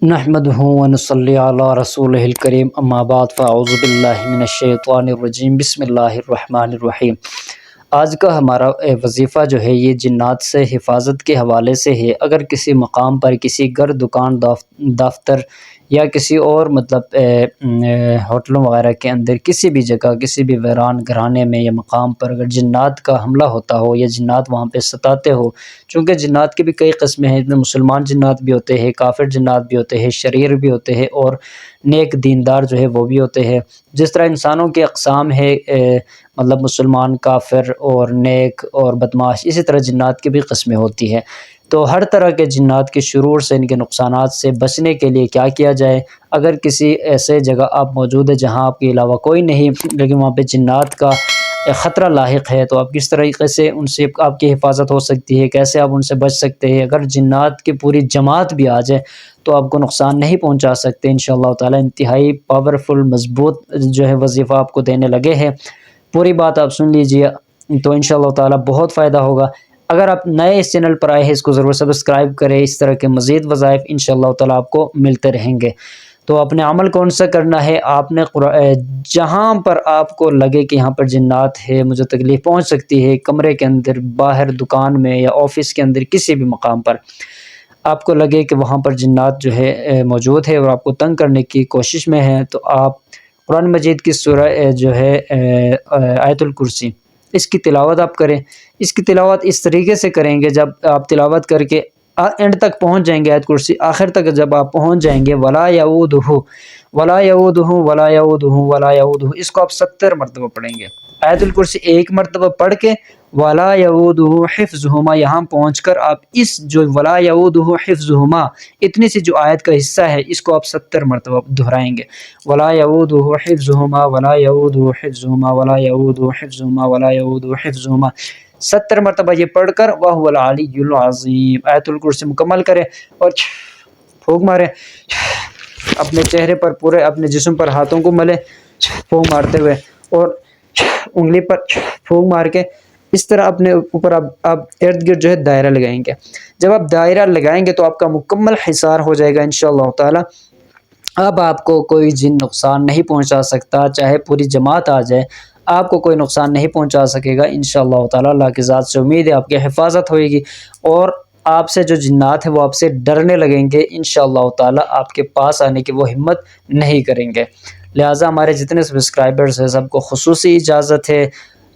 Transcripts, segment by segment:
نحمده ونصلي على رسوله الكريم اما بعد فاعوذ باللہ من الشیطان الرجیم بسم اللہ الرحمن الرحیم۔ آج کا ہمارا وظیفہ جو ہے یہ جنات سے حفاظت کے حوالے سے ہے۔ اگر کسی مقام پر کسی گھر، دکان، دفتر یا کسی اور ہوٹلوں وغیرہ کے اندر کسی بھی جگہ، کسی بھی ویران گھرانے میں یا مقام پر اگر جنات کا حملہ ہوتا ہو یا جنات وہاں پہ ستاتے ہو، چونکہ جنات کی بھی کئی قسمیں ہیں، مسلمان جنات بھی ہوتے ہیں، کافر جنات بھی ہوتے ہیں، شریر بھی ہوتے ہیں اور نیک دیندار جو ہے وہ بھی ہوتے ہیں۔ جس طرح انسانوں کی اقسام ہے مسلمان، کافر اور نیک اور بدماش، اسی طرح جنات کی بھی قسمیں ہوتی ہیں۔ تو ہر طرح کے جنات کے شرور سے، ان کے نقصانات سے بچنے کے لیے کیا کیا جائے؟ اگر کسی ایسے جگہ آپ موجود ہیں جہاں آپ کے علاوہ کوئی نہیں لیکن وہاں پہ جنات کا خطرہ لاحق ہے، تو آپ کس طریقے سے ان سے آپ کی حفاظت ہو سکتی ہے، کیسے آپ ان سے بچ سکتے ہیں؟ اگر جنات کی پوری جماعت بھی آ جائے تو آپ کو نقصان نہیں پہنچا سکتے انشاءاللہ تعالی۔ انتہائی پاورفل، مضبوط جو ہے وظیفہ آپ کو دینے لگے ہیں، پوری بات آپ سن لیجئے تو انشاءاللہ تعالی بہت فائدہ ہوگا۔ اگر آپ نئے اس چینل پر آئے ہیں، اس کو ضرور سبسکرائب کریں، اس طرح کے مزید وظائف انشاءاللہ تعالی آپ کو ملتے رہیں گے۔ تو اپنے عمل کون سا کرنا ہے؟ آپ نے جہاں پر آپ کو لگے کہ یہاں پر جنات ہے، مجھے تکلیف پہنچ سکتی ہے، کمرے کے اندر، باہر دکان میں یا آفس کے اندر، کسی بھی مقام پر آپ کو لگے کہ وہاں پر جنات جو ہے موجود ہے اور آپ کو تنگ کرنے کی کوشش میں ہے، تو آپ قرآن مجید کی سورہ جو ہے آیت الکرسی، اس کی تلاوت آپ کریں۔ اس کی تلاوت اس طریقے سے کریں گے، جب آپ تلاوت کر کے اینڈ تک پہنچ جائیں گے، آیت کرسی آخر تک جب آپ پہنچ جائیں گے، ولا یعودہ ولا یعودہ ولا یعودہ ولا یعودہ، اس کو آپ 70 مرتبہ پڑھیں گے۔ آیت الکرسی ایک مرتبہ پڑھ کے ولا یعودہ حفظہما، یہاں پہنچ کر آپ اس جو ولا یعودہ حفظہما، اتنی سی جو آیت کا حصہ ہے، اس کو آپ 70 مرتبہ دہرائیں گے۔ ولا یعودہ حفظہما ولا یعودہ حفظہما ولا یعودہ حفظہما ولا یعودہ حفظہما، 70 مرتبہ یہ پڑھ کر وَهُوَ الْعَلِيُّ الْعَظِيمُ آیت الکرسی مکمل کرے اور پھونک مارے، اپنے چہرے پر، پورے اپنے جسم پر ہاتھوں کو ملے پھونک مارتے ہوئے، اور انگلی پر پھونک مار کے اس طرح اپنے اوپر آپ ارد گرد جو ہے دائرہ لگائیں گے۔ جب آپ دائرہ لگائیں گے تو آپ کا مکمل حصار ہو جائے گا انشاءاللہ تعالی۔ اب آپ کو کوئی جن نقصان نہیں پہنچا سکتا، چاہے پوری جماعت آ جائے، آپ کو کوئی نقصان نہیں پہنچا سکے گا انشاءاللہ تعالی۔ اللہ کی ذات سے امید ہے آپ کی حفاظت ہوئے گی اور آپ سے جو جنات ہیں وہ آپ سے ڈرنے لگیں گے انشاءاللہ تعالی، آپ کے پاس آنے کی وہ ہمت نہیں کریں گے۔ لہٰذا ہمارے جتنے سبسکرائبرز ہیں سب کو خصوصی اجازت ہے،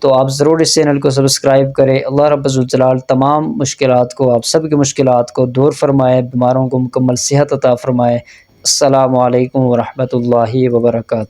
تو آپ ضرور اس چینل کو سبسکرائب کریں۔ اللہ رب الجلال تمام مشکلات کو، آپ سب کی مشکلات کو دور فرمائے، بیماروں کو مکمل صحت عطا فرمائے۔ السلام علیکم ورحمۃ اللہ وبرکاتہ۔